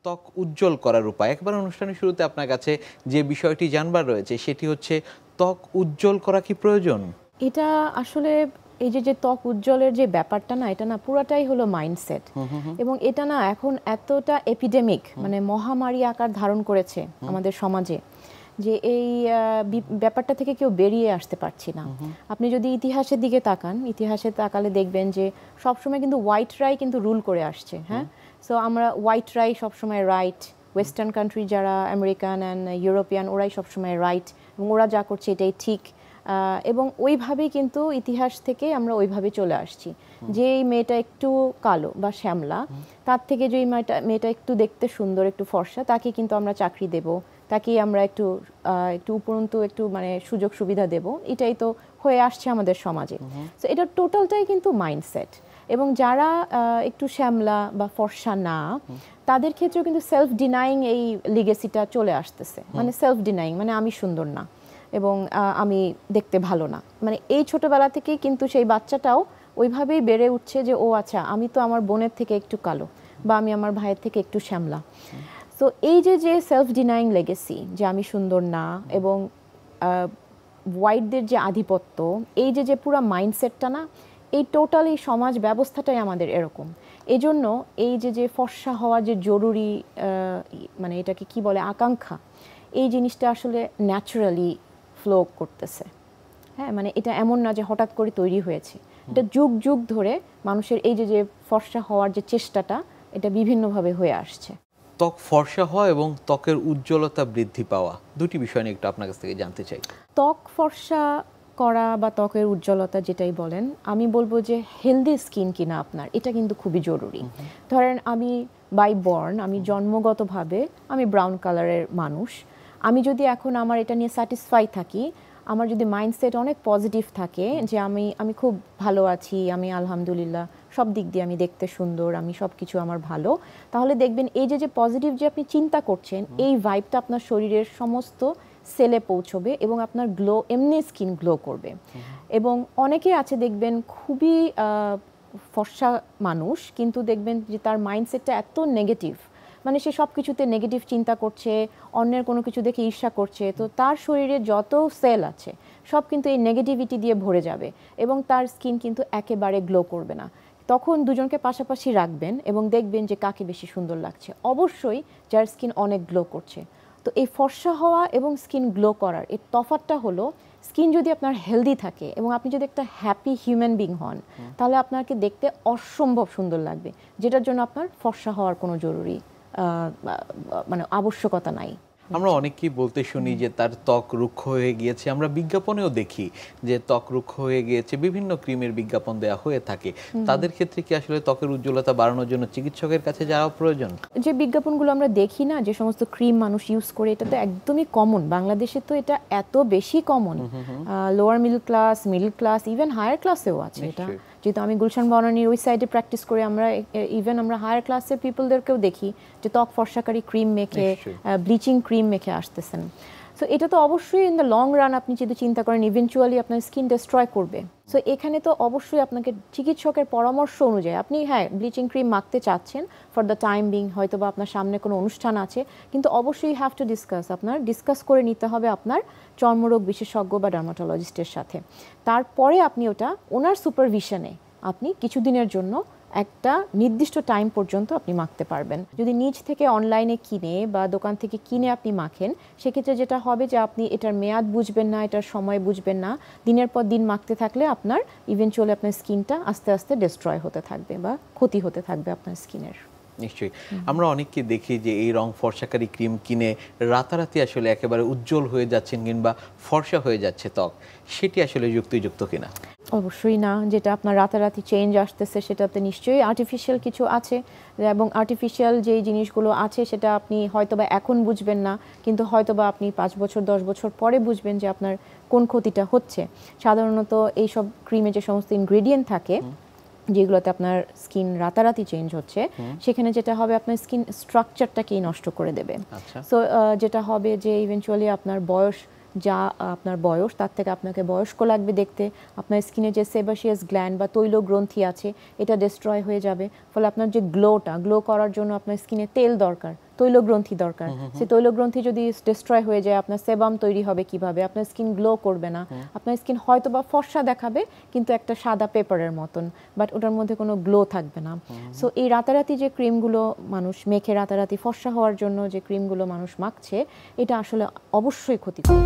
ত্বক উজ্জ্বল করার উপায়। একেবারে অনুষ্ঠানের শুরুতে আপনার কাছে যে বিষয়টি জানবার রয়েছে সেটি হচ্ছে ত্বক উজ্জ্বল করা কি প্রয়োজন? এটা আসলে এই যে ত্বক উজ্জ্বলের যে ব্যাপারটা না, এটা না পুরাটাই হলো মাইন্ডসেট। এবং এটা না এখন এতটা এপিডেমিক, মানে মহামারী আকার ধারণ করেছে আমাদের সমাজে, যে এই ব্যাপারটা থেকে কেউ বেরিয়ে আসতে পারছি না। আপনি যদি ইতিহাসের দিকে তাকান, ইতিহাসে তাকালে দেখবেন যে সবসময় কিন্তু হোয়াইটরাই কিন্তু রুল করে আসছে। হ্যাঁ, সো আমরা হোয়াইটরাই সবসময় রাইট, ওয়েস্টার্ন কান্ট্রি যারা আমেরিকান অ্যান্ড ইউরোপিয়ান ওরাই সবসময় রাইট, এবং ওরা যা করছে এটাই ঠিক। এবং ওইভাবেই কিন্তু ইতিহাস থেকে আমরা ওইভাবে চলে আসছি, যে এই মেয়েটা একটু কালো বা শ্যামলা, তার থেকে যে মেয়েটা একটু দেখতে সুন্দর, একটু ফর্সা, তাকে কিন্তু আমরা চাকরি দেব, তাকে আমরা একটু উপরন্তু একটু মানে সুযোগ সুবিধা দেব। এটাই তো হয়ে আসছে আমাদের সমাজে। তো এটা টোটালটাই কিন্তু মাইন্ডসেট। এবং যারা একটু শ্যামলা বা ফর্সা না, তাদের ক্ষেত্রেও কিন্তু সেলফ ডিনাইং এই লিগেসিটা চলে আসতেছে। মানে সেলফ ডিনাইং মানে আমি সুন্দর না এবং আমি দেখতে ভালো না, মানে এই ছোটবেলা থেকেই কিন্তু সেই বাচ্চাটাও ওইভাবেই বেড়ে উঠছে যে ও আচ্ছা, আমি তো আমার বোনের থেকে একটু কালো, বা আমি আমার ভাইয়ের থেকে একটু শ্যামলা। সো এই যে সেলফ ডিনাইং লেগেসি, যে আমি সুন্দর না, এবং হোয়াইটদের যে আধিপত্য, এই যে পুরো মাইন্ডসেটটা না, এই টোটাল এই সমাজ ব্যবস্থাটাই আমাদের এরকম। এই জন্য এই যে ফর্সা হওয়া যে জরুরি, মানে এটাকে কি বলে, আকাঙ্ক্ষা, এই জিনিসটা আসলে ন্যাচারালি ফ্লো করতেছে। হ্যাঁ, মানে এটা এমন না যে হঠাৎ করে তৈরি হয়েছে, এটা যুগ যুগ ধরে মানুষের এই যে ফর্সা হওয়ার যে চেষ্টাটা, এটা বিভিন্নভাবে হয়ে আসছে। ত্বক ফর্সা হওয়া এবং ত্বকের উজ্জ্বলতা বৃদ্ধি পাওয়া, দুটি বিষয় নিয়ে একটু আপনার কাছ থেকে জানতে চাই। ত্বক ফর্সা করা বা ত্বকের উজ্জ্বলতা যেটাই বলেন, আমি বলবো যে হেলদি স্কিন কিনা আপনার, এটা কিন্তু খুবই জরুরি। ধরেন আমি বাই বর্ন, আমি জন্মগতভাবে আমি ব্রাউন কালারের মানুষ। আমি যদি এখন আমার এটা নিয়ে স্যাটিসফাই থাকি, আমার যদি মাইন্ডসেট অনেক পজিটিভ থাকে যে আমি খুব ভালো আছি, আমি আলহামদুলিল্লাহ সব দিক দিয়ে আমি দেখতে সুন্দর, আমি সব কিছু আমার ভালো, তাহলে দেখবেন এই যে পজিটিভ যে আপনি চিন্তা করছেন, এই ভাইবটা আপনার শরীরের সমস্ত সেলে পৌঁছবে এবং আপনার গ্লো, এমনি স্কিন গ্লো করবে। এবং অনেকে আছে দেখবেন খুবই ফর্সা মানুষ, কিন্তু দেখবেন যে তার মাইন্ডসেটটা এত নেগেটিভ, মানে সে সব কিছুতে নেগেটিভ চিন্তা করছে, অন্যের কোনো কিছু দেখে ঈর্ষা করছে, তো তার শরীরে যত সেল আছে সব কিন্তু এই নেগেটিভিটি দিয়ে ভরে যাবে এবং তার স্কিন কিন্তু একেবারে গ্লো করবে না। তখন দুজনকে পাশাপাশি রাখবেন এবং দেখবেন যে কাকে বেশি সুন্দর লাগছে। অবশ্যই যার স্কিন অনেক গ্লো করছে। তো এই ফর্সা হওয়া এবং স্কিন গ্লো করার এই তফাৎটা হলো, স্কিন যদি আপনার হেলদি থাকে এবং আপনি যদি একটা হ্যাপি হিউম্যান বিং হন, তাহলে আপনাকে দেখতে অসম্ভব সুন্দর লাগবে, যেটার জন্য আপনার ফর্সা হওয়ার কোনো জরুরি মানে আবশ্যকতা নাই। আমরা অনেকেই বলতে শুনি যে তার ত্বক রুক্ষ হয়ে গিয়েছে, আমরা বিজ্ঞাপনেও দেখি যে ত্বক রুক্ষ হয়ে গিয়েছে, বিভিন্ন ক্রিমের বিজ্ঞাপন দেওয়া হয়ে থাকে। তাদের ক্ষেত্রে কি আসলে ত্বকের উজ্জ্বলতা বাড়ানোর জন্য চিকিৎসকের কাছে যাওয়া প্রয়োজন? যে বিজ্ঞাপনগুলো আমরা দেখি না, যে সমস্ত ক্রিম মানুষ ইউজ করে, এটা তো একদমই কমন। বাংলাদেশে তো এটা এত বেশি common, lower middle class even higher ক্লাসেও আছে এটা। যেহেতু আমি গুলশান বনানীর ওই সাইডে প্র্যাকটিস করে, আমরা হায়ার ক্লাসের পিপলদেরকেও দেখি যে ত্বক ফর্সাকারী ক্রিম মেখে, ব্লিচিং ক্রিম মেখে আসতেছেন। সো এটা তো অবশ্যই ইন দ্য লং রান আপনি যদি চিন্তা করেন, ইভেনচুয়ালি আপনার স্কিন ডিস্ট্রয় করবে। সো এখানে তো অবশ্যই আপনাকে চিকিৎসকের পরামর্শ অনুযায়ী, আপনি হ্যাঁ ব্লিচিং ক্রিম মাখতে চাচ্ছেন ফর দ্য টাইম বিং, হয়তো বা আপনার সামনে কোনো অনুষ্ঠান আছে, কিন্তু অবশ্যই হ্যাভ টু ডিসকাস করে নিতে হবে আপনার চর্মরোগ বিশেষজ্ঞ বা ডার্মাটোলজিস্টের সাথে। তারপরে আপনি ওটা ওনার সুপারভিশনে আপনি কিছুদিনের জন্য একটা নির্দিষ্ট টাইম পর্যন্ত আপনি মাখতে পারবেন। যদি নিজ থেকে অনলাইনে কিনে বা দোকান থেকে কিনে আপনি মাখেন, সেক্ষেত্রে যেটা হবে যে আপনি এটার মেয়াদ বুঝবেন না, এটার সময় বুঝবেন না, দিনের পর দিন মাখতে থাকলে আপনার ইভেনচুয়ালি আপনার স্কিনটা আস্তে আস্তে ডিস্ট্রয় হতে থাকবে বা ক্ষতি হতে থাকবে আপনার স্কিনের। নিশ্চয়ই। আমরা অনেককে দেখি যে এই রং ফর্সাকারী ক্রিম কিনে রাতারাতি আসলে একেবারে উজ্জ্বল হয়ে যাচ্ছেন কিংবা ফর্সা হয়ে যাচ্ছে ত্বক, সেটি আসলে যুক্তিযুক্ত কিনা? অবশ্যই না। যেটা আপনার রাতারাতি চেঞ্জ আসতেছে সেটাতে নিশ্চয়ই আর্টিফিশিয়াল কিছু আছে, এবং আর্টিফিশিয়াল যেই জিনিসগুলো আছে সেটা আপনি হয়তোবা এখন বুঝবেন না, কিন্তু হয়তোবা আপনি 5 বছর 10 বছর পরে বুঝবেন যে আপনার কোন ক্ষতিটা হচ্ছে। সাধারণত এইসব ক্রিমে যে সমস্ত ইনগ্রেডিয়েন্ট থাকে যেগুলোতে আপনার স্কিন রাতারাতি চেঞ্জ হচ্ছে, সেখানে যেটা হবে আপনার স্কিন স্ট্রাকচারটাকেই নষ্ট করে দেবে। সো যেটা হবে যে ইভেনচুয়ালি আপনার বয়স তার থেকে আপনাকে বয়স্ক লাগবে দেখতে, আপনার স্কিনে যে সেবাসিয়াস গ্ল্যান্ড বা তৈল গ্রন্থি আছে এটা ডিস্ট্রয় হয়ে যাবে, ফলে আপনার যে গ্লো করার জন্য আপনার স্কিনে তেল দরকার, তৈলগ্রন্থি দরকার। সেই তৈলগ্রন্থি যদি ডিস্ট্রয় হয়ে যায়, আপনার সেবাম তৈরি হবে কিভাবে, আপনার স্কিন গ্লো করবে না, আপনার স্কিন হয়তো বা ফর্সা দেখাবে কিন্তু একটা সাদা পেপারের মতন, বাট ওটার মধ্যে কোনো গ্লো থাকবে না। সো এই রাতারাতি যে ক্রিমগুলো মানুষ মেখে রাতারাতি ফর্সা হওয়ার জন্য যে ক্রিমগুলো মানুষ মাখছে, এটা আসলে অবশ্যই ক্ষতিকর।